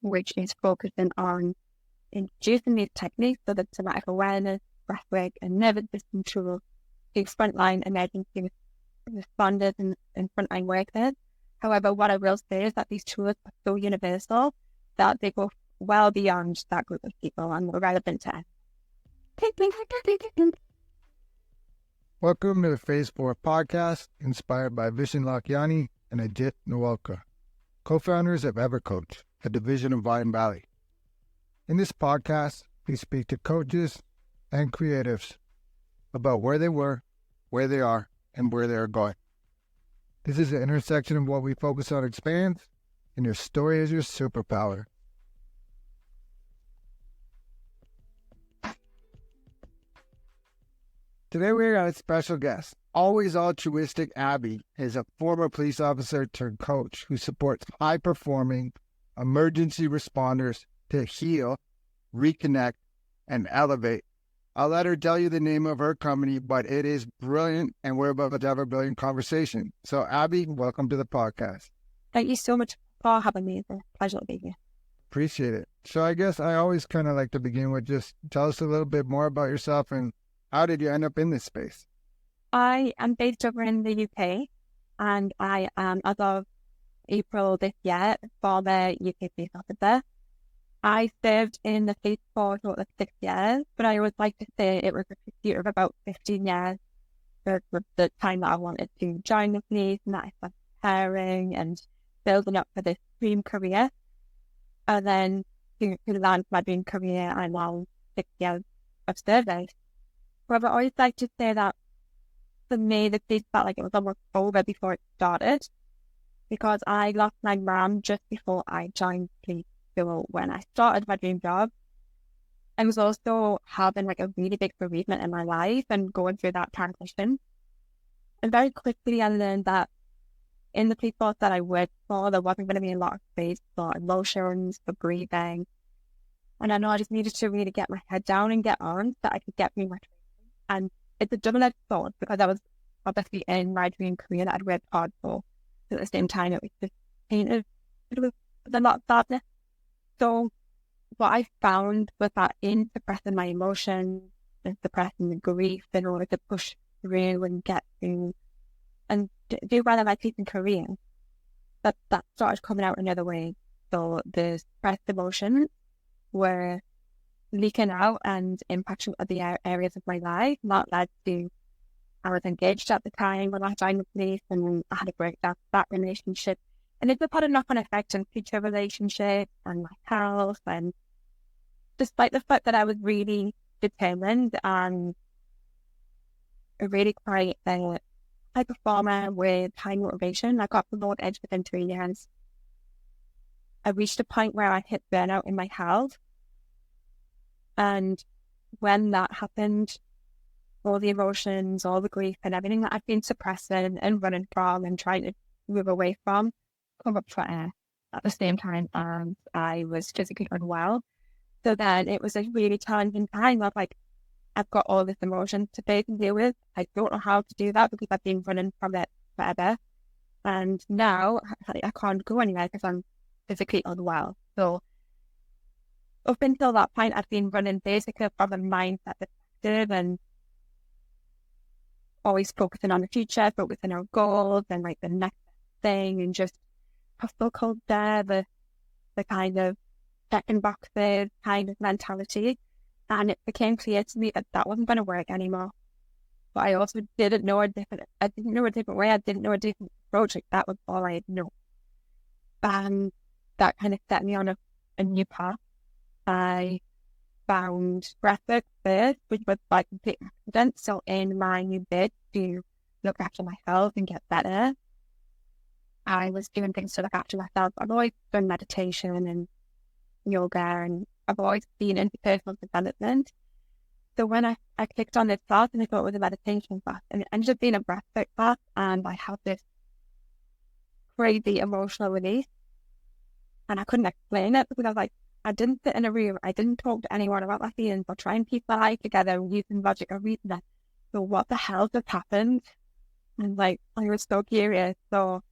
which is focusing on introducing these techniques so that somatic awareness, breathwork, and nervous system tools to frontline emergency responders and frontline workers. However, what I will say is that these tools are so universal that they go well beyond that group of people and are relevant to us. Welcome to the Phase 4 podcast, inspired by Vishen Lakiani and Ajit Nawalkar, co-founders of EverCoach, a division of Vine Valley. In this podcast, we speak to coaches and creatives about where they were, where they are, and where they are going. This is the intersection of what we focus on expands, and your story is your superpower. Today we got a special guest. Always altruistic Abbie is a former police officer turned coach who supports high-performing emergency responders to heal, reconnect, and elevate. I'll let her tell you the name of her company, but it is brilliant, and we're about to have a brilliant conversation. So, Abbie, welcome to the podcast. Thank you so much for having me. It's a pleasure to be here. Appreciate it. So I guess I always kind of like to begin with just tell us a little bit more about yourself and how did you end up in this space? I am based over in the UK, and I am, as of April this year, former UK police officer. I served in the police for a total of 6 years, but I always like to say it was a pursuit of about 15 years for the time that I wanted to join the police and that I started preparing and building up for this dream career. And then to land my dream career, I'm now 6 years of service. However, I always like to say that for me, the police felt like it was almost over before it started because I lost my mum just before I joined police. So when I started my dream job, I was also having like a really big bereavement in my life and going through that transition. And very quickly I learned that in the police force that I worked for, there wasn't going to be a lot of space for emotions, for grieving. And I know I just needed to really get my head down and get on so that I could get through my training. And it's a double-edged sword because I was obviously in my dream career that I'd worked hard for. But at the same time, it was just painted with a lot of sadness. So what I found was that in suppressing my emotions and suppressing the grief in order to push through and get through and do well in my police career, that started coming out another way. So the suppressed emotions were leaking out and impacting other areas of my life. That led to, I was engaged at the time when I joined the police and I had a breakdown of that relationship. And it's had a knock-on effect on future relationships and my health. And despite the fact that I was really determined and really quite a high performer with high motivation, I got promoted within 3 years. I reached a point where I hit burnout in my health. And when that happened, all the emotions, all the grief and everything that I've been suppressing and running from and trying to move away from, come up for air at the same time as I was physically unwell. So then it was a really challenging time of like, I've got all this emotion to face and deal with. I don't know how to do that because I've been running from it forever. And now I can't go anywhere because I'm physically unwell. So up until that point, I've been running basically from a mindset perspective and always focusing on the future, focusing on goals and like the next thing and just hustle culture, the kind of checking boxes kind of mentality. And it became clear to me that that wasn't going to work anymore. But I also didn't know a different way. I didn't know a different approach. Like that was all I know. And that kind of set me on a new path. I found breathwork first, which was by complete accident. So in my new bid to look after my health and get better, I was doing things to look after myself. I've always done meditation and yoga, and I've always been into personal development. So when I clicked on this class and I thought it was a meditation class, and it ended up being a breathwork class, and I had this crazy emotional release, and I couldn't explain it because I was like, I didn't sit in a room, I didn't talk to anyone about my feelings or try and piece my life together using logic or reasoning. So what the hell just happened? And like, I was so curious. So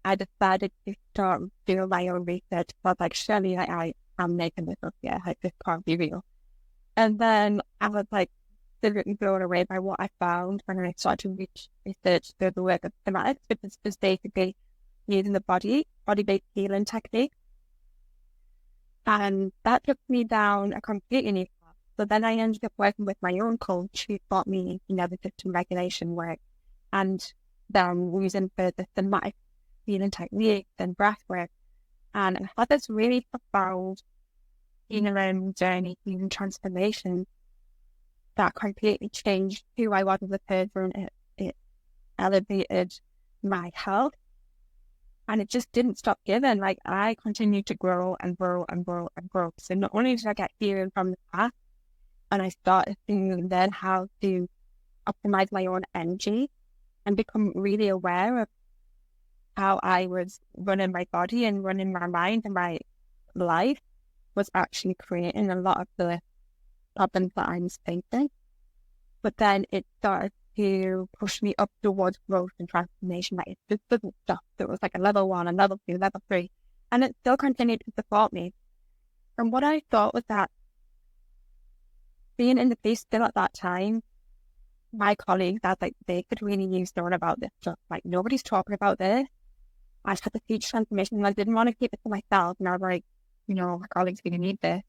I decided to start doing my own research. I was like, surely I am making this up here. Like, this can't be real. And then I was like, absolutely blown away by what I found when I started to research the work of somatics, which is just basically using the body-based healing technique. And that took me down a completely new path. So then I ended up working with my own coach who taught me, the system regulation work, and then using for the somatic healing techniques and breath work. And I had this really profound healing journey, healing transformation that completely changed who I was as a person. It elevated my health, and it just didn't stop giving. Like, I continued to grow and grow and grow and grow. So not only did I get healing from the past, and I started to learn how to optimize my own energy and become really aware of how I was running my body and running my mind and my life was actually creating a lot of the problems that I was facing. But then it started to push me up towards growth and transformation. Like, it just doesn't stop. So it was like a level 1, a level 2, level 3, and it still continued to support me. And what I thought was that being in the place still at that time, my colleagues, I was like, they could really use knowing about this stuff. Like, nobody's talking about this. I had this huge transformation and I didn't want to keep it to myself. And I was like, my colleagues really need this.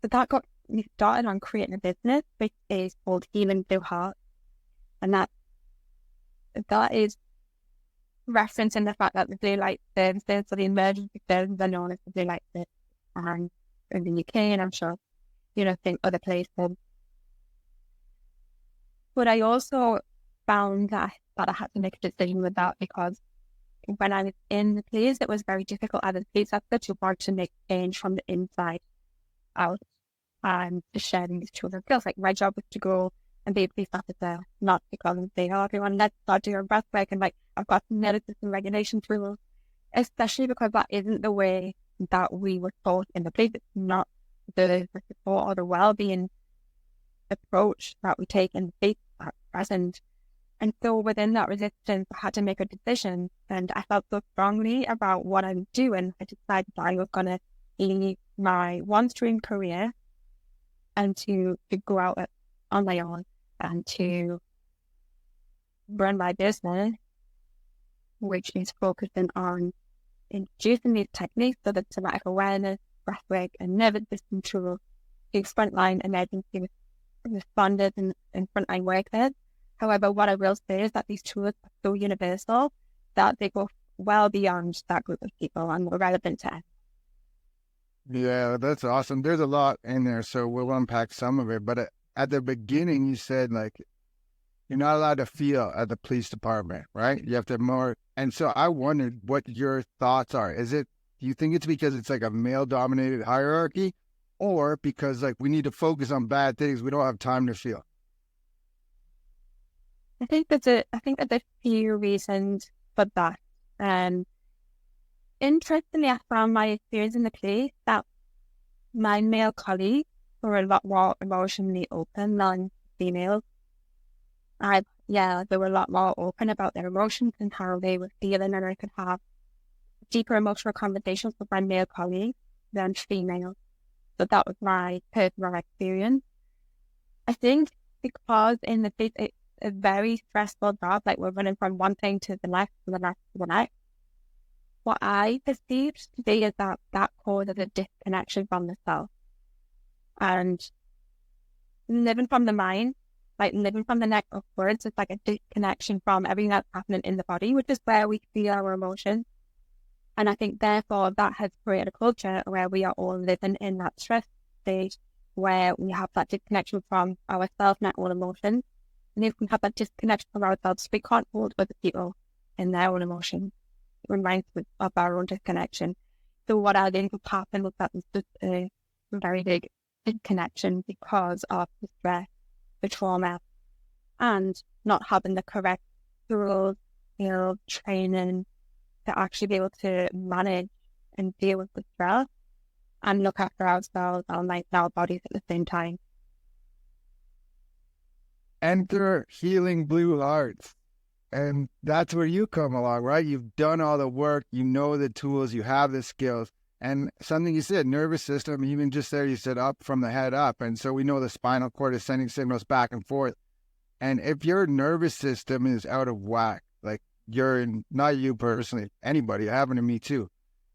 So that got me started on creating a business, which is called Healing Through Heart. And that is referencing the fact that the blue light services, so the emergency services are known as the blue light services in the UK, and I'm sure, think other places. But I also found that I had to make a decision with that, because when I was in the place, it was very difficult as a police officer to want to make change from the inside out and to share these children's skills. Like, my job was to go and be a police officer, not to come and say, oh, everyone, let's start doing breath work, and like, I've got some medicine and regulation tools, especially because that isn't the way that we were taught in the police. It's not the support or the well-being approach that we take in the police at present. And so within that resistance, I had to make a decision, and I felt so strongly about what I'm doing. I decided that I was going to leave my one-stream career and to go out on my own and to run my business, which is focusing on introducing these techniques, so that somatic awareness, breathwork, and nervous system tools to frontline emergency responders and frontline workers. However, what I will say is that these tools are so universal that they go well beyond that group of people and are relevant to us. Yeah, that's awesome. There's a lot in there, so we'll unpack some of it. But at the beginning, you said, like, you're not allowed to feel at the police department, right? You have to more. And so I wondered what your thoughts are. Do you think it's because it's like a male-dominated hierarchy, or because, like, we need to focus on bad things, we don't have time to feel? I think there's a few reasons for that. Interestingly, I found my experience in the police that my male colleagues were a lot more emotionally open than females. They were a lot more open about their emotions and how they were feeling, and I could have deeper emotional conversations with my male colleagues than females. So that was my personal experience. I think because in the police, it's a very stressful job, like we're running from one thing to the next, to the next, to the next. What I perceived today is that causes a disconnection from the self. And living from the mind, like living from the neck upwards, it's like a disconnection from everything that's happening in the body, which is where we feel our emotions. And I think therefore that has created a culture where we are all living in that stress state, where we have that disconnection from ourselves and our own emotions. And if we have that disconnection from ourselves, we can't hold other people in their own emotions. It reminds us of our own disconnection. So what I think would happen was that there's just a very big disconnection because of the stress, the trauma, and not having the correct tools, training to actually be able to manage and deal with the stress and look after ourselves, our bodies at the same time. Enter Healing Blue Hearts. And that's where you come along, right? You've done all the work, you know the tools, you have the skills. And something you said, nervous system, even just there, you said up from the head up. And so we know the spinal cord is sending signals back and forth. And if your nervous system is out of whack, like you're in, not you personally, anybody, it happened to me too.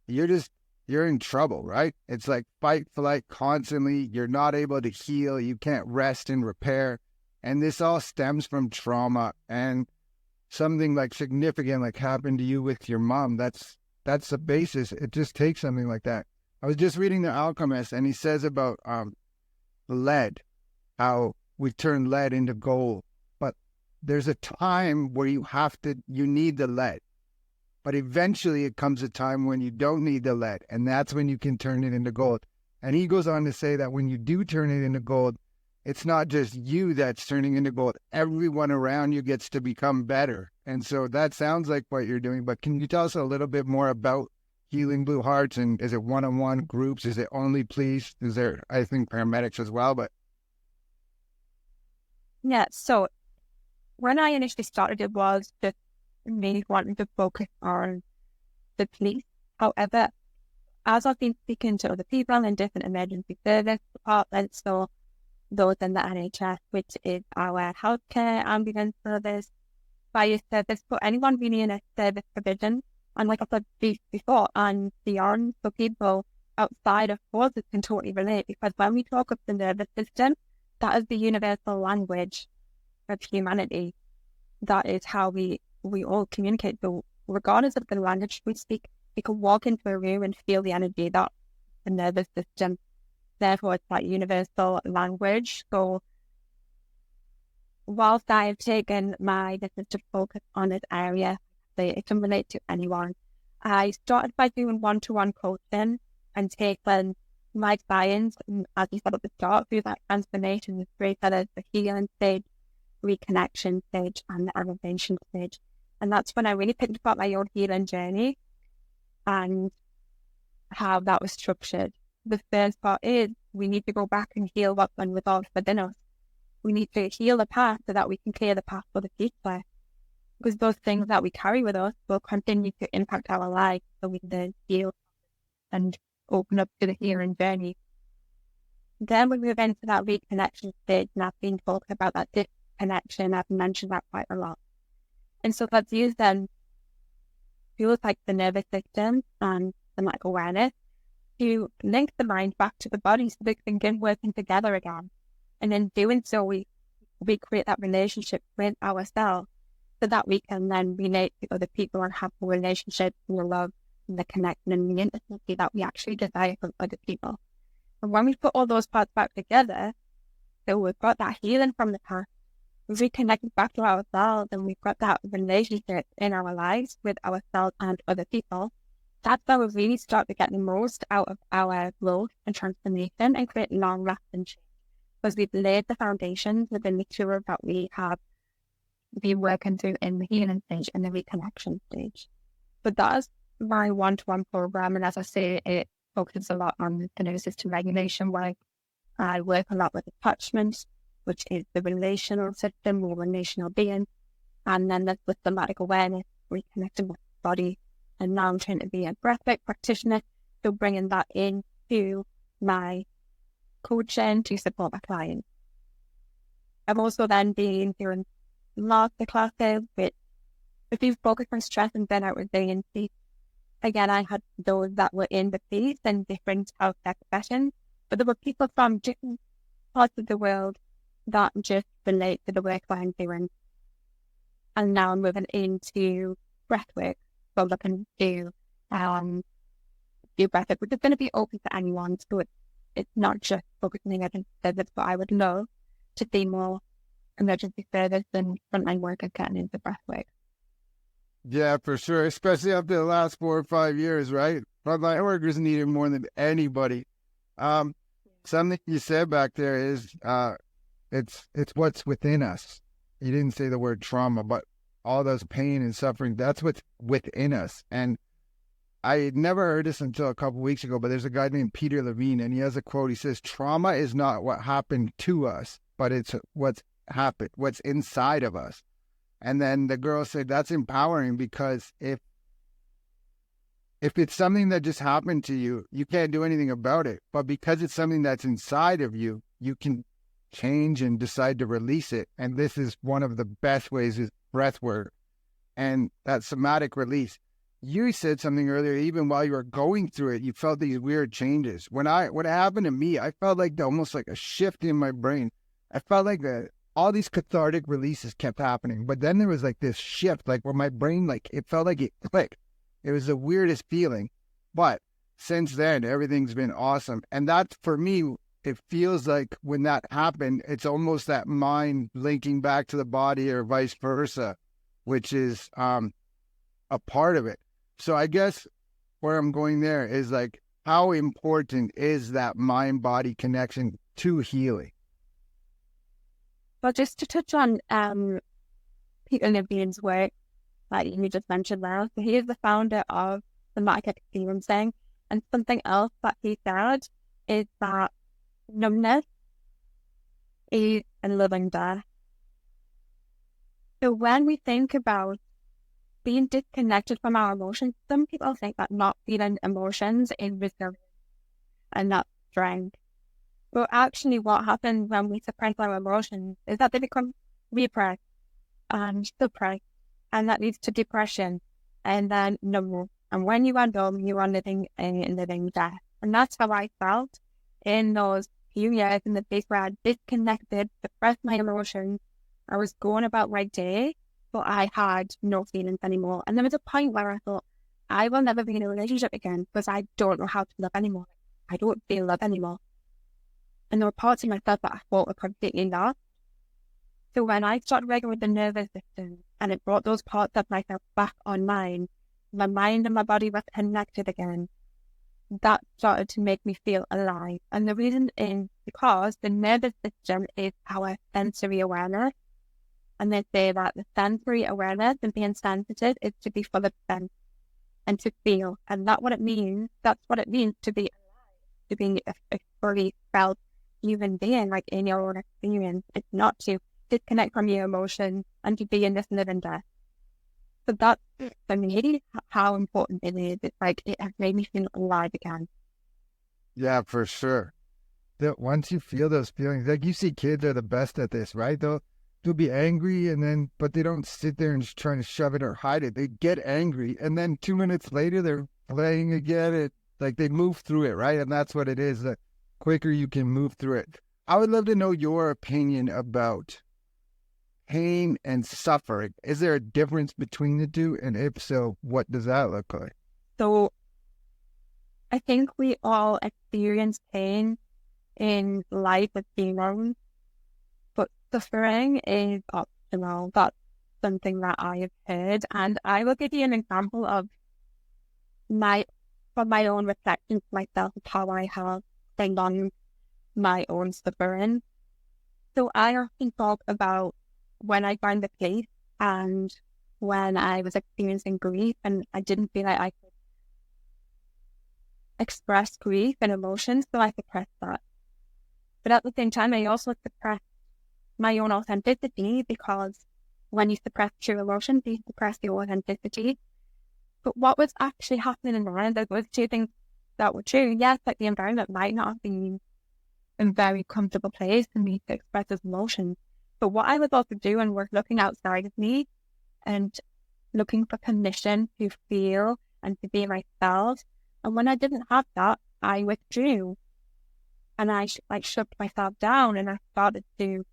You're in trouble, right? It's like fight, flight constantly. You're not able to heal. You can't rest and repair. And this all stems from trauma and something like significant like happened to you with your mom. That's the basis. It just takes something like that. I was just reading The Alchemist, and he says about lead, how we turn lead into gold. But there's a time where you need the lead. But eventually it comes a time when you don't need the lead, and that's when you can turn it into gold. And he goes on to say that when you do turn it into gold, it's not just you that's turning into gold. Everyone around you gets to become better. And so that sounds like what you're doing. But can you tell us a little bit more about Healing Blue Hearts? And is it one-on-one groups? Is it only police? Is there, I think, paramedics as well? But yeah, so when I initially started, it was just me wanting to focus on the police. However, as I've been speaking to other people in different emergency service departments, so those in the NHS, which is our healthcare, ambulance service, fire service, but anyone really in a service provision, and like I said before, and beyond, so people outside of forces can totally relate, because when we talk of the nervous system, that is the universal language of humanity. That is how we all communicate. So regardless of the language we speak, we can walk into a room and feel the energy that the nervous system. Therefore, it's that universal language. So whilst I've taken my business to focus on this area, it can relate to anyone. I started by doing one-to-one coaching and taking my clients, as you said at the start, through that transformation, the three pillars, the healing stage, reconnection stage, and the elevation stage. And that's when I really picked up my own healing journey and how that was structured. The first part is we need to go back and heal what's unresolved within us. We need to heal the past so that we can clear the path for the future. Because those things that we carry with us will continue to impact our lives, so we can heal and open up to the healing journey. Then we move into that reconnection stage, and I've been talking about that disconnection. I've mentioned that quite a lot. And so let's use then tools like the nervous system and somatic awareness to link the mind back to the body so they can begin working together again. And in doing so, we create that relationship with ourselves so that we can then relate to other people and have a relationship and the love and the connection and the intimacy that we actually desire from other people. And when we put all those parts back together, so we've got that healing from the past, we've reconnected back to ourselves, and we've got that relationship in our lives with ourselves and other people, that's where we really start to get the most out of our growth and transformation and create long-lasting change. Because we've laid the foundations with the mixture that we have been working through in the healing stage and the reconnection stage. But that's my one-to-one program. And as I say, it focuses a lot on the nervous system regulation, where I work a lot with attachment, which is the relational system or relational being. And then there's the somatic awareness, reconnecting with the body. And now I'm trying to be a breathwork practitioner, so bringing that into my coaching to support my clients. I've also then been doing master classes with if you focus on stress and burnout resiliency. Again, I had those that were in the piece and different healthcare professions, but there were people from different parts of the world that just relate to the work that I'm doing. And now I'm moving into breathwork. So looking to do breathwork, which is going to be open to anyone. So it's not just focusing on service, but I would love to see more emergency service and frontline workers getting into breathwork. yeah, for sure, especially after the last 4 or 5 years, right? Frontline workers need it more than anybody. Something you said back there is it's what's within us. You didn't say the word trauma, but all those pain and suffering, that's what's within us. And I had never heard this until a couple of weeks ago, but there's a guy named Peter Levine, and he has a quote. He says, trauma is not what happened to us, but it's what's happened, what's inside of us. And then the girl said, that's empowering, because if it's something that just happened to you, you can't do anything about it. But because it's something that's inside of you, you can change and decide to release it. And this is one of the best ways, is breath work and that somatic release. You said something earlier, even while you were going through it, you felt these weird changes. What happened to me, I felt like almost like a shift in my brain. I felt like all these cathartic releases kept happening, but then there was like this shift, like where my brain, like it felt like it clicked. It was the weirdest feeling. But since then, everything's been awesome. And that's, for me, it feels like when that happened, it's almost that mind linking back to the body or vice versa, which is a part of it. So I guess where I'm going there is like, how important is that mind-body connection to healing? Well, just to touch on Peter Levine's work, like you just mentioned there, so he is the founder of somatic experiencing, and something else that he said is that numbness is a living death. So when we think about being disconnected from our emotions, some people think that not feeling emotions is resilience and not strength. But actually what happens when we suppress our emotions is that they become repressed and suppressed, and that leads to depression and then numbness. And when you are numb, you are living a living death. And that's how I felt in those few years, in the place where I disconnected, suppressed my emotions. I was going about my day, but I had no feelings anymore. And there was a point where I thought, I will never be in a relationship again because I don't know how to love anymore. I don't feel love anymore. And there were parts of myself that I thought were completely lost. So when I started working with the nervous system and it brought those parts of myself back online, my mind and my body were connected again. That started to make me feel alive. And the reason is because the nervous system is our sensory awareness. And they say that the sensory awareness and being sensitive is to be full of sense and to feel. And that's what it means. That's what it means to be alive, to be a fully felt human being, like in your own experience. It's not to disconnect from your emotions and to be in this living death. So that's, for me, how important it is. It's like, it has made me feel alive again. Yeah, for sure. Once you feel those feelings, like you see kids are the best at this, right? They'll be angry but they don't sit there and just trying to shove it or hide it. They get angry, and then 2 minutes later they're playing again. Like they move through it, right? And that's what it is. The quicker you can move through it. I would love to know your opinion about pain and suffering. Is there a difference between the two? And if so, what does that look like? So I think we all experience pain in life as humans, but suffering is optional. That's something that I have heard. And I will give you an example of from my own reflections myself of how I have been on my own suffering. So I often talk about when I found the place and when I was experiencing grief and I didn't feel like I could express grief and emotions, so I suppressed that. But at the same time, I also suppressed my own authenticity, because when you suppress true emotions, you suppress your authenticity. But what was actually happening in the mind, there was two things that were true. Yes, like the environment might not have been a very comfortable place for me to express those emotions. But what I was also doing was looking outside of me and looking for permission to feel and to be myself. And when I didn't have that, I withdrew. And I shut myself down, and I started to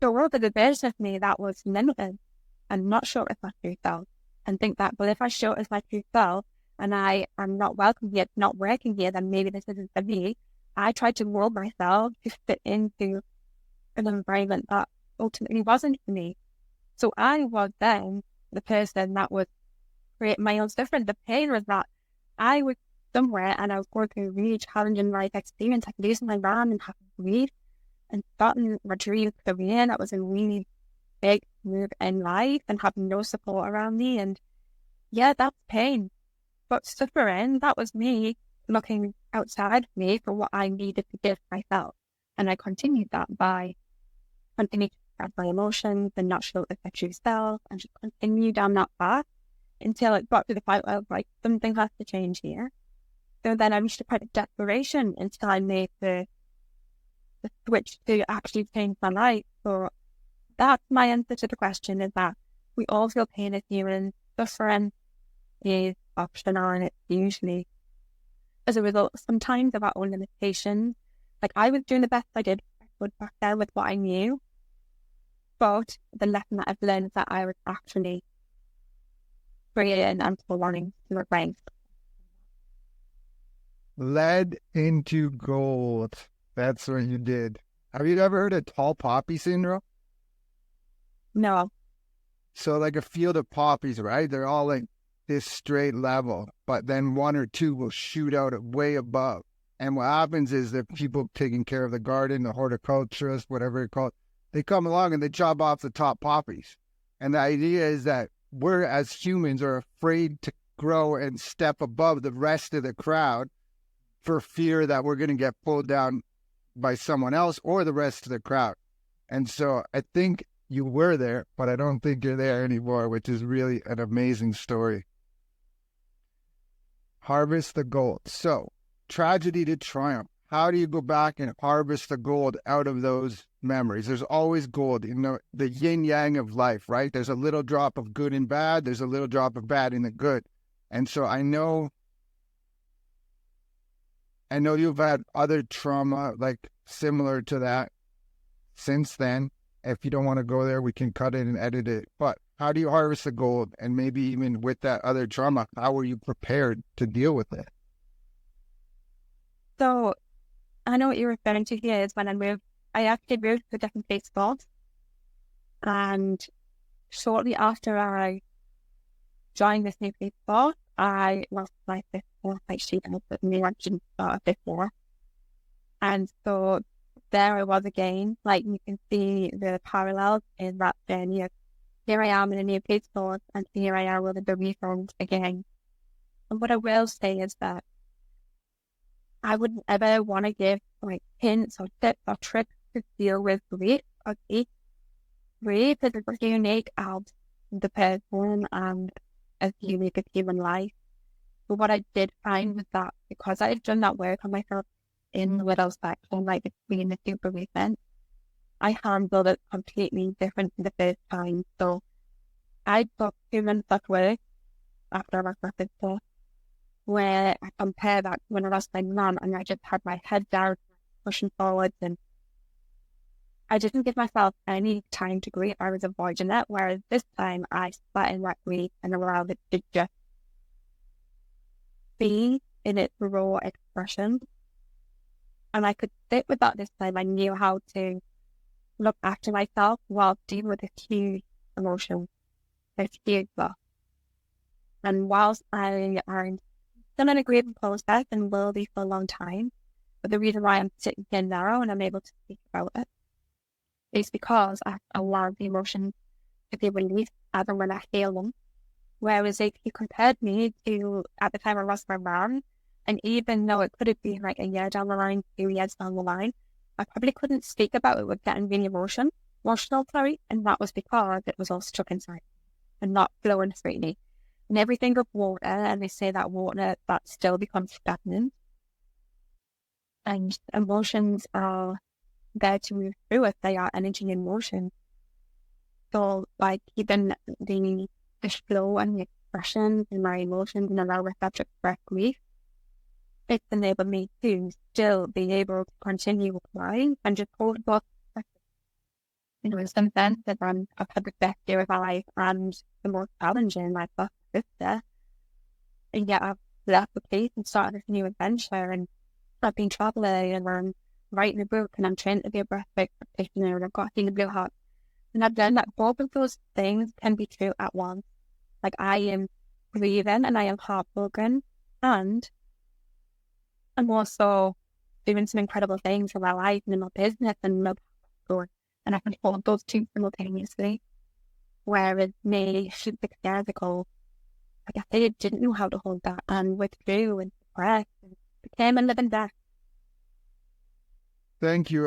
show the version of me that was limited and not sure as my true self. And think that, well, if I show it as my true self and I am not welcome here, not working here, then maybe this isn't for me. I tried to mold myself to fit into an environment that ultimately wasn't for me. So I was then the person that would create my own suffering. The pain was that I was somewhere and I was going through a really challenging life experience, like losing my mom and having grief and starting my dream career. That was a really big move in life and having no support around me. And yeah, that's pain. But suffering, that was me looking outside of me for what I needed to give myself. And I continued that by continuing to suppress my emotions and not show the true self, and just continue down that path until it got to the point where like something has to change here. So then I reached a point of desperation until I made the switch to actually change my life. So that's my answer to the question, is that we all feel pain as humans. Suffering is optional, and it's usually as a result sometimes of our own limitations. Like I was doing the best I could back then with what I knew, but the lesson that I've learned is that I was actually creating and wanting to replace. Led into gold. That's what you did. Have you ever heard of tall poppy syndrome? No. So like a field of poppies, right? They're all like this straight level, but then one or two will shoot out way above. And what happens is that people taking care of the garden, the horticulturist, whatever you call it, they come along and they chop off the top poppies. And the idea is that we're, as humans, are afraid to grow and step above the rest of the crowd for fear that we're going to get pulled down by someone else or the rest of the crowd. And so I think you were there, but I don't think you're there anymore, which is really an amazing story. Harvest the gold. So, tragedy to triumph. How do you go back and harvest the gold out of those memories? There's always gold in the yin yang of life, right? There's a little drop of good and bad. There's a little drop of bad in the good. And so I know you've had other trauma like similar to that since then. If you don't want to go there, we can cut it and edit it. But how do you harvest the gold? And maybe even with that other trauma, how were you prepared to deal with it? So I know what you're referring to here is when I actually moved to a different place spot. And shortly after I joined this new place spot, I lost my fifth floor, like she did, but me, I didn't start a fifth floor. And so there I was again. Like you can see the parallels in that journey of here I am in a new place spot, and here I am with a bereavement again. And what I will say is that I wouldn't ever want to give like hints or tips or tricks to deal with grief or grief. Grief is as unique as the person and as unique as human life. But what I did find was that because I had done that work on myself in the middle section, like between the two bereavements, I handled it completely different the first time. So I took 2 months of work after I lost my sister, where I compared that to when I lost my mum, and I just had my head down, pushing forwards, and I didn't give myself any time to grieve. I was avoiding it, whereas this time I sat in that grief and allowed it to just be in its raw expression. And I could sit with that this time. I knew how to look after myself while dealing with this huge emotion, this huge loss. And whilst I am still in a grieving process and will be for a long time, but the reason why I'm sitting here now and I'm able to speak about it is because I allow the emotions to be released as and when I feel them. Whereas if you compared me to at the time I lost my mom, and even though it could have been like a year down the line, 2 years down the line, I probably couldn't speak about it with getting really emotional, and that was because it was all stuck inside and not flowing freely. And everything of water, and they say that water that still becomes stagnant. And emotions are there to move through it. They are energy in motion. So like even the flow and the expression in my emotions and allow myself to express grief, it's enabled me to still be able to continue crying and just hold both perspectives. You know, in some sense that I've had the best year of my life and the most challenging, like my sister. And yet I've left the place and started this new adventure, and I've been traveling and I'm writing a book and I'm trained to be a breathwork practitioner and I've got a healing blue heart. And I've learned that both of those things can be true at once. Like I am grieving and I am heartbroken, and I'm also doing some incredible things in my life and in my business and my growth. And I can hold those two simultaneously. Whereas me 6 years ago, like I didn't know how to hold that and withdrew and suppressed and became a living death. Thank you.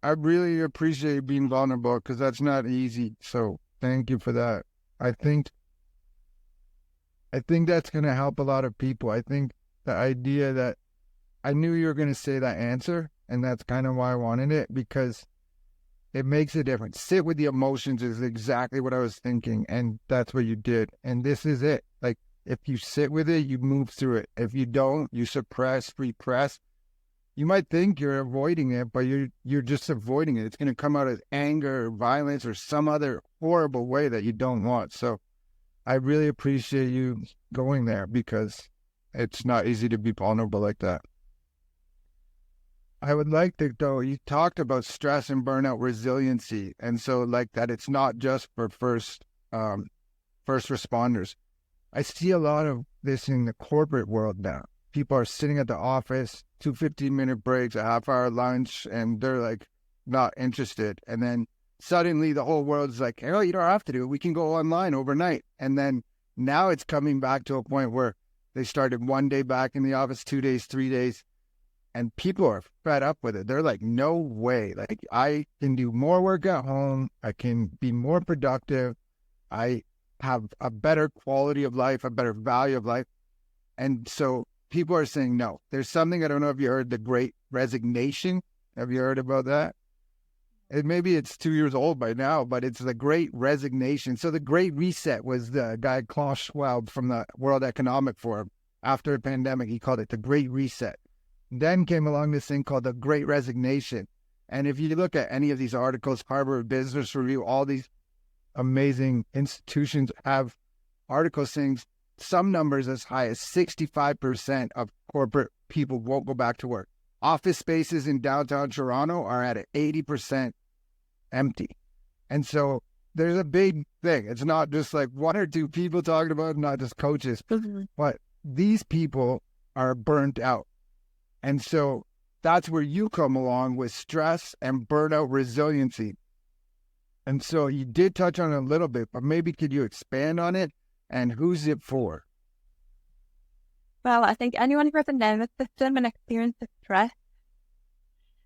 I really appreciate being vulnerable because that's not easy. So thank you for that. I think that's going to help a lot of people. I think the idea that I knew you were going to say that answer, and that's kind of why I wanted it, because it makes a difference. Sit with the emotions is exactly what I was thinking, and that's what you did. And this is it. Like, if you sit with it, you move through it. If you don't, you suppress, repress. You might think you're avoiding it, but you're just avoiding it. It's going to come out as anger or violence or some other horrible way that you don't want. So I really appreciate you going there, because it's not easy to be vulnerable like that. I would like to, though, you talked about stress and burnout resiliency. And so like that, it's not just for first responders. I see a lot of this in the corporate world now. People are sitting at the office, 2 15-minute breaks, a half-hour lunch, and they're like not interested. And then suddenly the whole world's like, oh, you don't have to do it. We can go online overnight. And then now it's coming back to a point where they started 1 day back in the office, 2 days, 3 days, and people are fed up with it. They're like, no way. Like, I can do more work at home. I can be more productive. I have a better quality of life, a better value of life. And so people are saying no. There's something, I don't know if you heard, the Great Resignation. Have you heard about that? Maybe it's 2 years old by now, but it's the Great Resignation. So the Great Reset was the guy Klaus Schwab from the World Economic Forum. After the pandemic, he called it the Great Reset. Then came along this thing called the Great Resignation. And if you look at any of these articles, Harvard Business Review, all these amazing institutions have articles saying some numbers as high as 65% of corporate people won't go back to work. Office spaces in downtown Toronto are at 80% empty. And so there's a big thing. It's not just like one or two people talking about it, not just coaches, but these people are burnt out. And so that's where you come along with stress and burnout resiliency. And so you did touch on it a little bit, but maybe could you expand on it, and who's it for? Well, I think anyone who has a nervous system and experience of stress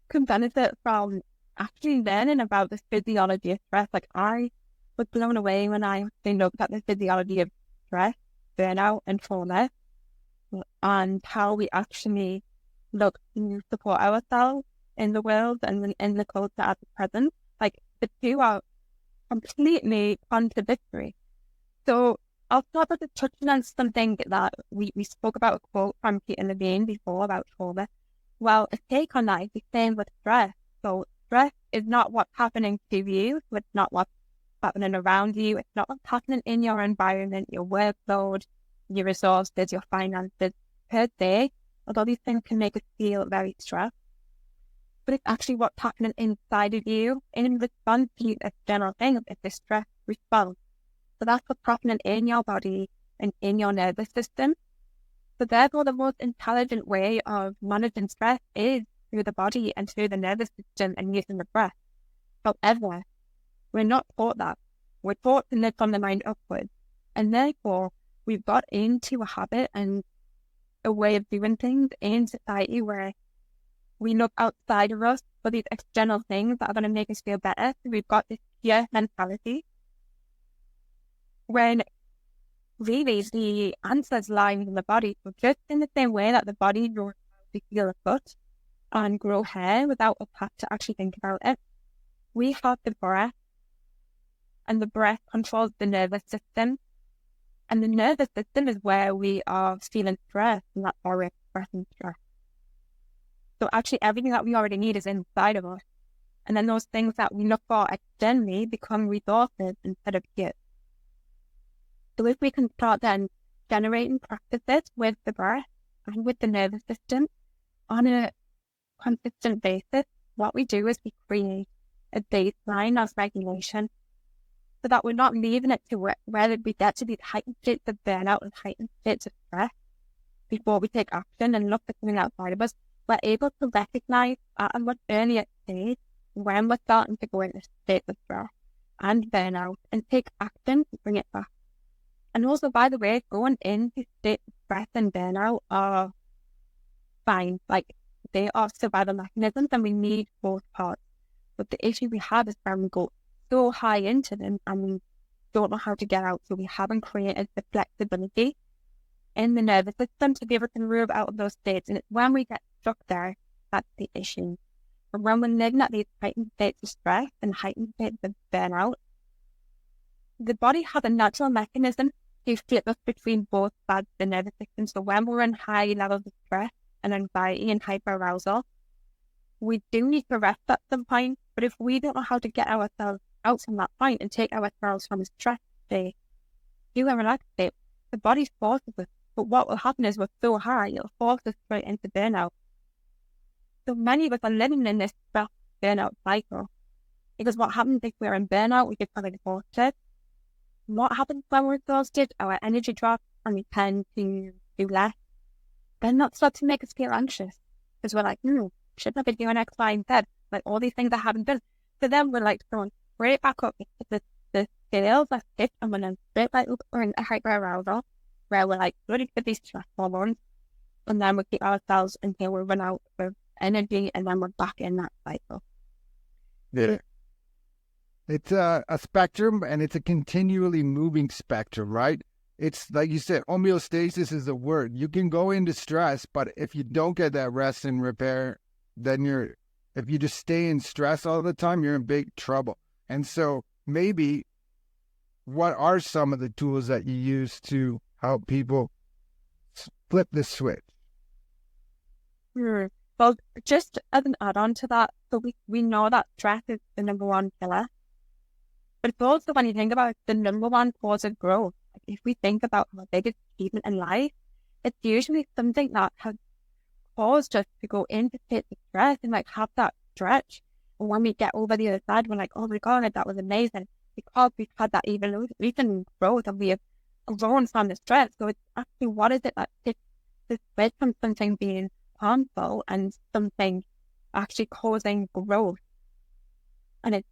can benefit from actually learning about the physiology of stress. Like, I was blown away when I looked at the physiology of stress, burnout, and trauma, and how we actually look to support ourselves in the world and in the culture at the present. Like, the two are completely contradictory. So I'll start by just touching on something that we spoke about, a quote from Peter Levine before about trauma. Well, a take on that is the same with stress. So stress is not what's happening to you. It's not what's happening around you. It's not what's happening in your environment, your workload, your resources, your finances per se. Although these things can make us feel very stressed, but it's actually what's happening inside of you in response to external things. It's a stress response. So that's what's happening in your body and in your nervous system. So therefore, the most intelligent way of managing stress is through the body and through the nervous system and using the breath. However, we're not taught that. We're taught to live from the mind upwards. And therefore, we've got into a habit and a way of doing things in society where we look outside of us for these external things that are going to make us feel better. So we've got this fear mentality, when really the answers lie in the body. So just in the same way that the body knows how to heal a cut and grow hair without us having to actually think about it, we have the breath, and the breath controls the nervous system. And the nervous system is where we are feeling stress, and that's why we're expressing stress. So actually everything that we already need is inside of us. And then those things that we look for externally become resources instead of gifts. So if we can start then generating practices with the breath and with the nervous system on a consistent basis, what we do is we create a baseline of regulation, so that we're not leaving it to where we get to these heightened states of burnout and heightened states of stress before we take action and look for something outside of us. We're able to recognize at a much earlier stage when we're starting to go into states of stress and burnout and take action to bring it back. And also, by the way, going into states of stress and burnout are fine. Like, they are survival mechanisms, and we need both parts. But the issue we have is when we go so high into them and we don't know how to get out. So we haven't created the flexibility in the nervous system to be able to move out of those states. And it's when we get stuck there, that's the issue. And when we're living at these heightened states of stress and heightened states of burnout, the body has a natural mechanism to flip us between both sides of the nervous system. So when we're in high levels of stress and anxiety and hyperarousal, we do need to rest at some point. But if we don't know how to get ourselves out from that point and take ourselves from a stress state to a relaxed state, the body forces us. But what will happen is we're so high, it'll force us straight into burnout. So many of us are living in this stress burnout cycle. Because what happens if we're in burnout, we get kind of exhausted. What happens when we're exhausted? Our energy drops and we tend to do less. Then that starts to make us feel anxious. Because we're like, shouldn't I be doing X, Y, and Z? Like all these things I haven't done. So then we're like going straight back up into the scales are tipped and we're then straight back up or in a hyperarousal where we're like bloody for these stress hormones. And then we keep ourselves until we run out of energy and then we're back in that cycle. Yeah. It's a spectrum, and it's a continually moving spectrum, right? It's like you said, homeostasis is a word. You can go into stress, but if you don't get that rest and repair, then if you just stay in stress all the time, you're in big trouble. And so maybe what are some of the tools that you use to help people flip the switch? Well, just as an add-on to that, so we know that stress is the number one killer. But it's also, when you think about it, the number one cause of growth. Like if we think about our biggest achievement in life, it's usually something that has caused us to go into states of stress and like have that stretch. And when we get over the other side, we're like, oh my God, that was amazing. Because we've had that evolution growth and we have grown from the stress. So it's actually, what is it that takes the switch from something being harmful and something actually causing growth? And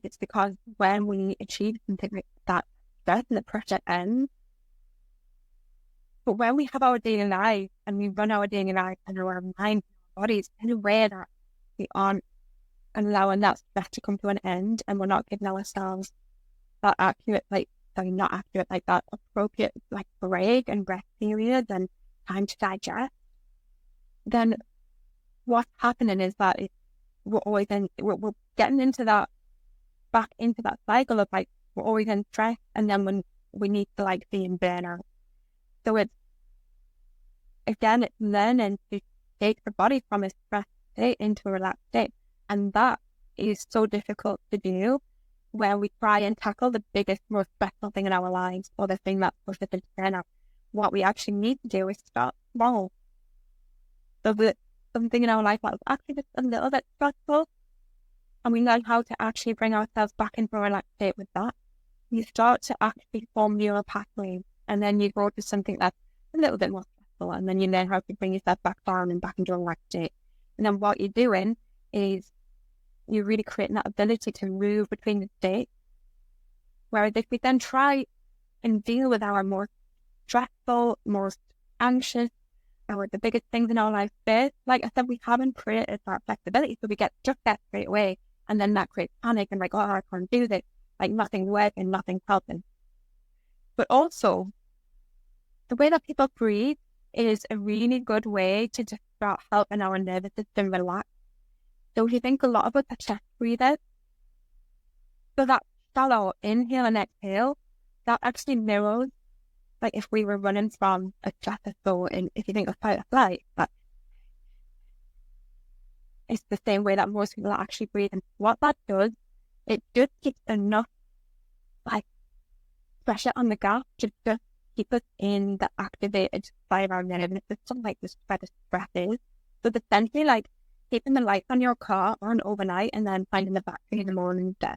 it's because when we achieve something like that, stress and the pressure ends. But when we have our daily life and we run our daily life and our mind and our bodies in a way that we aren't allowing that stress to come to an end and we're not giving ourselves that appropriate like break and rest period and time to digest, then what's happening is that we're getting into that, back into that cycle of like, we're always in stress and then when we need to like be in burnout. So it's learning to take the body from a stress state into a relaxed state. And that is so difficult to do where we try and tackle the biggest, most stressful thing in our lives or the thing that's pushed us into burnout. What we actually need to do is start small. So that something in our life that was actually just a little bit stressful, and we learn how to actually bring ourselves back into a relaxed state with that. You start to actually form neural pathways, and then you go to something that's a little bit more stressful, and then you learn how to bring yourself back down and back into a relaxed state. And then what you're doing is you're really creating that ability to move between the states. Whereas if we then try and deal with our more stressful, most anxious, or the biggest things in our life first, like I said, we haven't created that flexibility, so we get stuck there straight away. And then that creates panic and like, oh, I can't do this. Like nothing's working, nothing's helping. But also, the way that people breathe is a really good way to just start helping our nervous system relax. So if you think a lot of us are chest breathers, so that shallow inhale and exhale, that actually mirrors, like if we were running from a stressor. So if you think of fight or flight, that it's the same way that most people are actually breathing. What that does, it just keeps enough like pressure on the gas to just keep us in the activated side of our nervous system, like this where the stress is. So essentially like keeping the lights on your car on overnight and then finding the battery in the morning dead.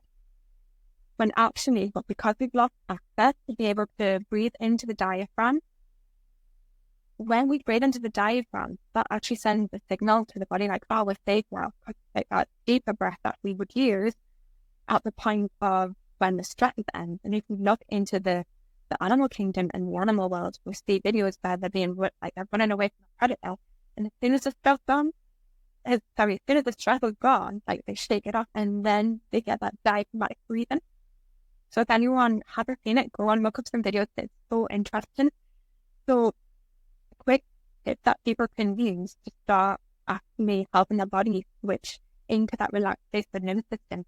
When actually, but because we've lost access to be able to breathe into the diaphragm, when we breathe into the diaphragm, that actually sends a signal to the body like, oh, we're safe now. Like that deeper breath that we would use at the point of when the stress ends. And if we look into the animal kingdom and the animal world, we see videos where they're being they're running away from a predator. And as soon as the stress comes, as soon as the stress is gone, like they shake it off and then they get that diaphragmatic breathing. So if anyone hasn't seen it, go and look up some videos. It's so interesting. So quick tip that people can use to start actually helping their body switch into that relaxed state of the nervous system.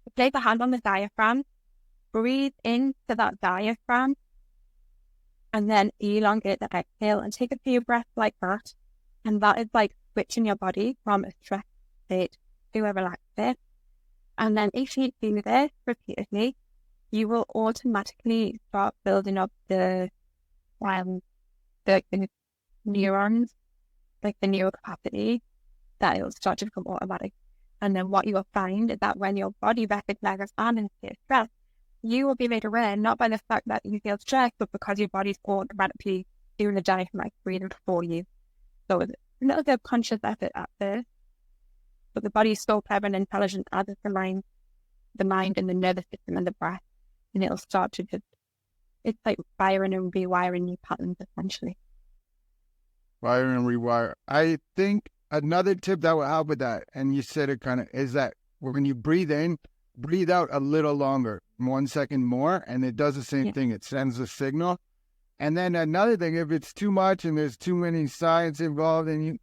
So place a hand on the diaphragm, breathe into that diaphragm, and then elongate the exhale and take a few breaths like that. And that is like switching your body from a stress state to a relaxed state. And then if you do this repeatedly, you will automatically start building up the neurons, like the neural capacity, that it'll start to become automatic. And then what you will find is that when your body recognizes I'm in a state of stress, you will be made aware not by the fact that you feel stressed, but because your body's automatically doing the diaphragmatic breathing for you. So it's a little bit of conscious effort at first, but the body is so clever and intelligent as is the mind and the nervous system and the breath, and it'll start to just, it's like firing and rewiring new patterns essentially. Fire and rewire. I think another tip that will help with that, and you said it kind of, is that when you breathe in, breathe out a little longer, 1 second more, and it does the same thing. It sends a signal. And then another thing, if it's too much and there's too many science involved, and you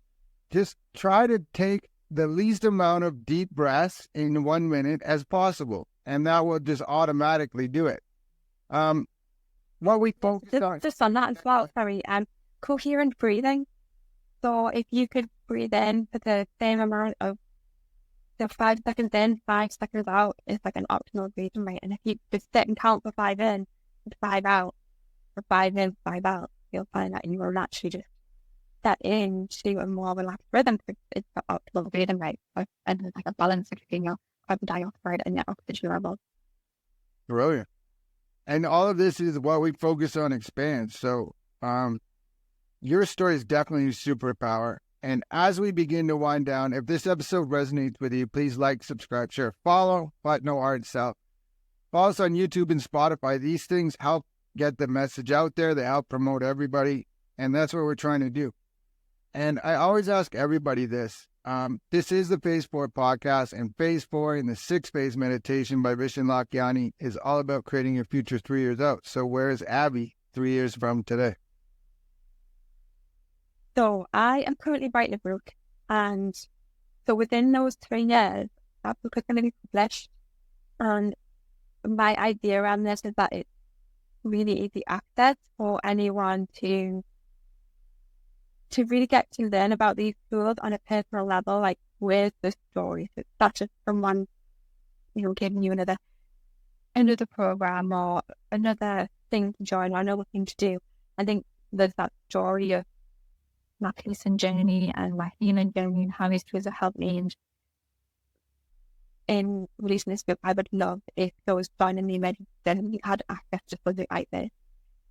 just try to take the least amount of deep breaths in 1 minute as possible, and that will just automatically do it. What we focus on, just on that as well, coherent breathing. So if you could breathe in for the same amount of, so 5 seconds in, 5 seconds out is like an optimal breathing rate. And if you just sit and count for 5 in and 5 out, for 5 in, 5 out, you'll find that you will naturally just set into a more relaxed rhythm. It's the optimal breathing rate, and it's like a balance between your carbon dioxide and your oxygen levels. Brilliant. And all of this is what we focus on expands. So your story is definitely a superpower. And as we begin to wind down, if this episode resonates with you, please like, subscribe, share, follow, but no hard sell. Follow us on YouTube and Spotify. These things help get the message out there. They help promote everybody. And that's what we're trying to do. And I always ask everybody this. This is the Phase 4 podcast, and Phase 4 in the 6-phase meditation by Vishen Lakhiani is all about creating your future 3 years out. So where is Abbie 3 years from today? So I am currently writing a book, and so within those 3 years, that book is going to be published. And my idea around this is that it's really easy access for anyone to really get to learn about these tools on a personal level, like with the stories. It's not just someone, giving you another program or another thing to join or another thing to do. I think there's that story of my peace and journey and my healing journey and how these tools have helped me. And in releasing this book, I would love if those joining the emergency had access to something like this.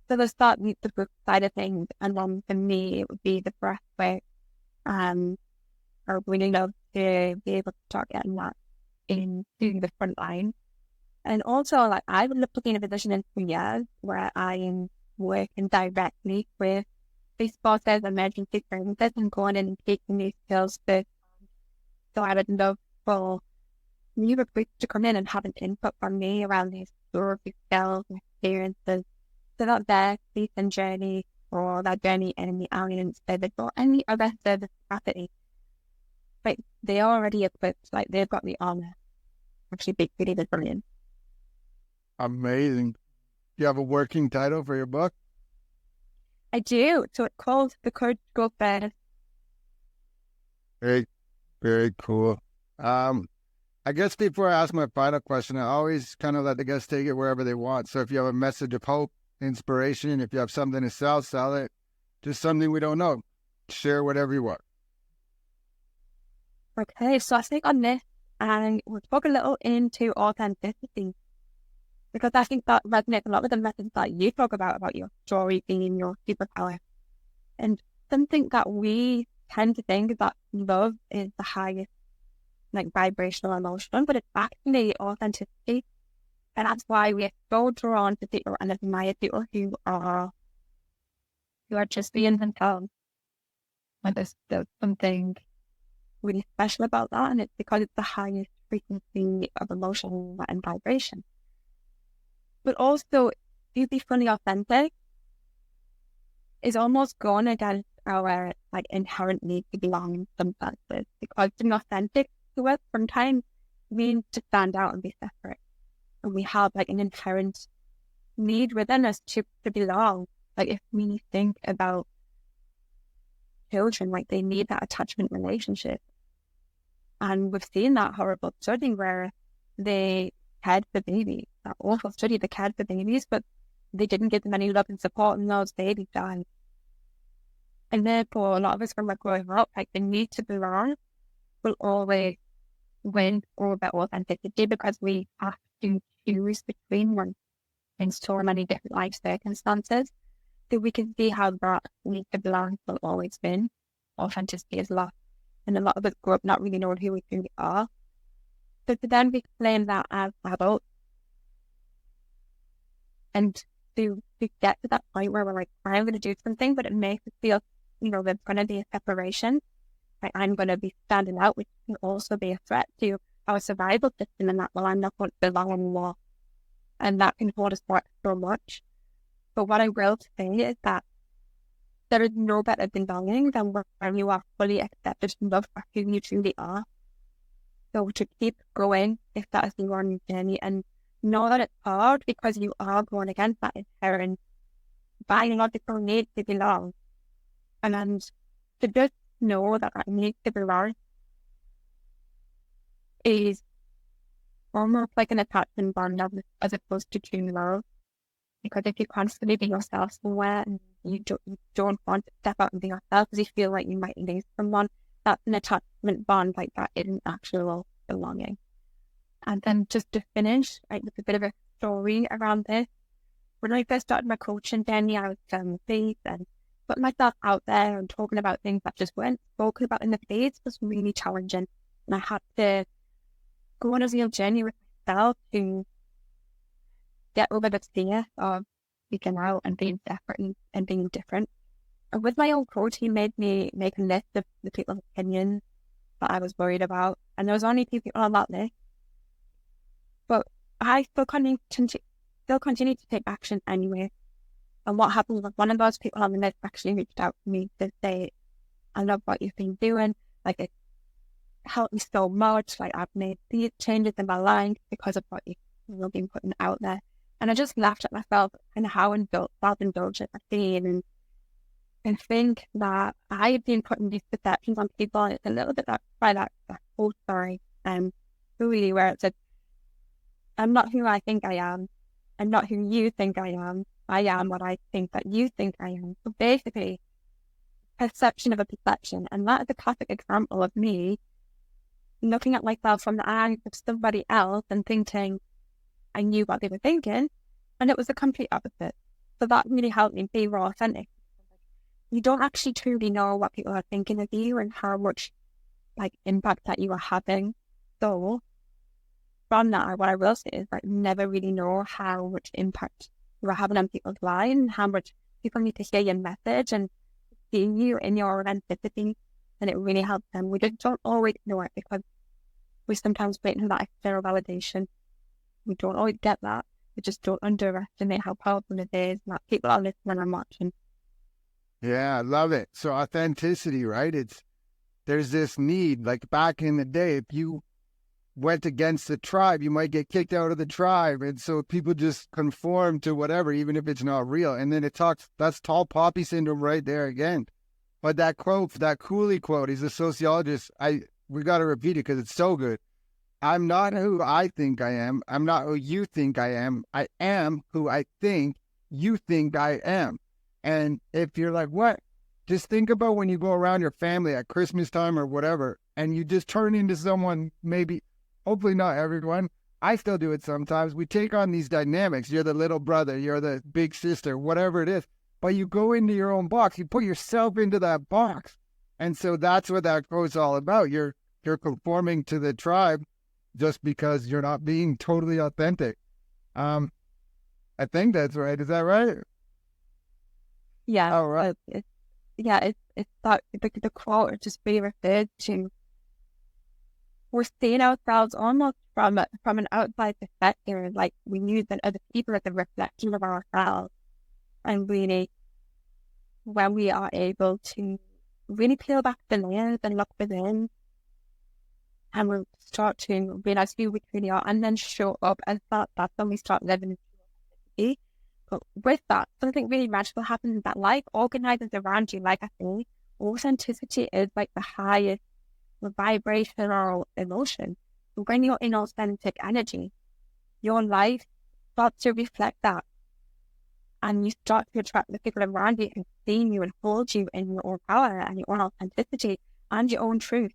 So there's that, the book side of things, and then for me it would be the breath work. I would really love to be able to start getting that into the front line. And also, like, I would love to be in a position in 3 years where I am working directly with these forces, emergency services, and going in and taking these skills first. So I would love for new recruits to come in and have an input from me around these skills and experiences, so that their peace and journey or that journey in the ambulance service or any other service capacity, like, they're already equipped, like they've got the armor. Actually, big city is brilliant. Amazing. Do you have a working title for your book? I do. So it's called The Courage to Go First. Very, very cool. I guess before I ask my final question, I always kind of let the guests take it wherever they want. So if you have a message of hope, inspiration, if you have something to sell it. Just something we don't know, share whatever you want. Okay, so I think on this, and we'll talk a little into authenticity, because I think that resonates a lot with the message that you talk about your story being your superpower. And something that we tend to think is that love is the highest, like, vibrational emotion, but it's actually authenticity. And that's why we're so drawn to people and admire people who are just being themselves. Like, there's something really special about that, and it's because it's the highest frequency of emotion and vibration. But also, to be fully authentic is almost going against our like inherent need to belong in some senses, because being authentic to us sometimes means to stand out and be separate, and we have like an inherent need within us to belong. Like if we think about children, like they need that attachment relationship. And we've seen that horrible study where they cared for babies, that awful study, they cared for babies, but they didn't give them any love and support, and those babies died. And therefore, a lot of us when we're growing up, like the need to belong will always win over authenticity, because we have to choose between one in so many different life circumstances. So we can see how that need to belong will always win. Authenticity is lost. And a lot of us grow up not really knowing who we truly are. So to then reclaim that as adults, and to get to that point where we're like, I'm going to do something, but it makes us feel, there's going to be a separation. Like I'm going to be standing out, which can also be a threat to our survival system, and that, well, I'm not going to belong anymore. And that can hold us back so much. But what I will say is that there is no better belonging than when you are fully accepted and loved for who you truly are. So to keep going, if that is your own journey, and know that it's hard, because you are going against that inherent biological need to belong. And then to just know that that need to belong is almost like an attachment bond as opposed to true love. Because if you constantly be yourself somewhere and you don't want to step out and be yourself because you feel like you might lose someone, that's an attachment bond, like that isn't actual belonging. And then just to finish, like with a bit of a story around this, when I first started my coaching journey, I was faith and putting myself out there and talking about things that just weren't spoken about in the space was really challenging. And I had to go on a real journey with myself to get over the fear of speaking out and being separate and being different. And with my own coach, he made me make a list of the people's opinions that I was worried about. And there was only 2 people on that list. But I still continue to take action anyway. And what happened was one of those people on the list actually reached out to me to say, I love what you've been doing. Like, it helped me so much. Like, I've made these changes in my life because of what you've been putting out there. And I just laughed at myself and how self-indulgent I've been, and think that I've been putting these perceptions on people. And it's a little bit by that whole story, really, where it said, I'm not who I think I am. I'm not who you think I am. I am what I think that you think I am. So basically, perception of a perception. And that is a classic example of me looking at myself from the eyes of somebody else and thinking I knew what they were thinking, and it was the complete opposite. So that really helped me be more authentic. You don't actually truly know what people are thinking of you and how much like impact that you are having. So from that, what I will say is like never really know how much impact you are having on people's lives and how much people need to hear your message and see you in your authenticity, and it really helps them. We just don't always know it because we sometimes wait for that external validation. We don't always get that. We just don't underestimate how powerful it is, and that people are listening and watching. Yeah, I love it. So authenticity, right? There's this need, like back in the day, if you went against the tribe, you might get kicked out of the tribe. And so people just conform to whatever, even if it's not real. And then that's tall poppy syndrome right there again. But that quote, that Cooley quote, he's a sociologist. We got to repeat it because it's so good. I'm not who I think I am. I'm not who you think I am. I am who I think you think I am. And if you're like, what? Just think about when you go around your family at Christmas time or whatever, and you just turn into someone, maybe, hopefully not everyone. I still do it sometimes. We take on these dynamics. You're the little brother, you're the big sister, whatever it is. But you go into your own box. You put yourself into that box. And so that's what that quote's all about. You're conforming to the tribe just because you're not being totally authentic. I think that's right. Is that right? Yeah. All right. It's that the quote just really referred to we're seeing ourselves almost from an outside perspective, like we use other people as a reflection of ourselves. And really, when we are able to really peel back the layers and look within, and we'll start to realize who we truly are and then show up as that, that's when we start living in true. But with that, something really magical happens, that life organizes around you. Like I say, authenticity is like the highest vibrational emotion. So when you're in authentic energy, your life starts to reflect that. And you start to attract the people around you who see you and hold you in your own power and your own authenticity and your own truth.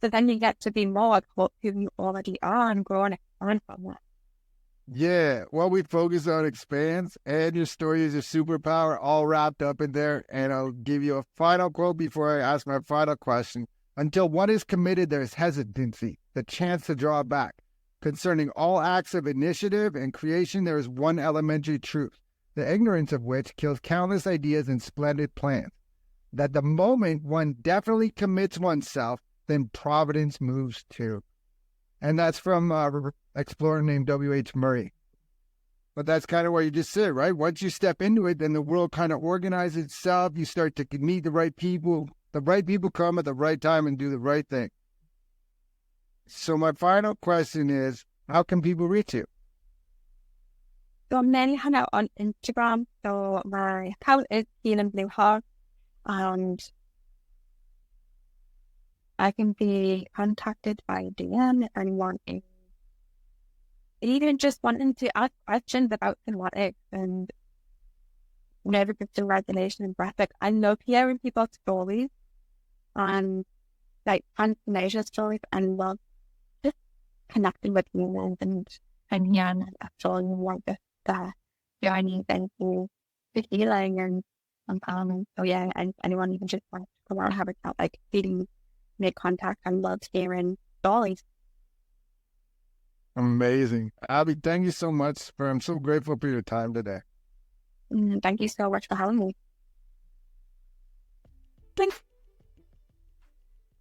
So then you get to be more of who you already are and grow and expand from that. Yeah, well, we focus on expands, and your story is your superpower all wrapped up in there. And I'll give you a final quote before I ask my final question. Until one is committed, there is hesitancy, the chance to draw back. Concerning all acts of initiative and creation, there is one elementary truth, the ignorance of which kills countless ideas and splendid plans. That the moment one definitely commits oneself, then providence moves too. And that's from explorer named W.H. Murray. But that's kind of where you just sit, right? Once you step into it, then the world kind of organizes itself. You start to meet the right people. The right people come at the right time and do the right thing. So my final question is, how can people reach you? So I'm mainly hang out on Instagram. So my account is Healing Blue Heart, and I can be contacted by DM if anyone is even just wanting to ask questions about somatic and nervous system regulation and breath. I love hearing people's stories and like transformative stories, and love just connecting with humans and showing more just journey into the healing and empowerment. So yeah, and anyone even just wants to come out and have a chat, like really make contact. I love hearing stories. Amazing. Abbie, thank you so much. I'm so grateful for your time today. Thank you so much for having me. Thanks.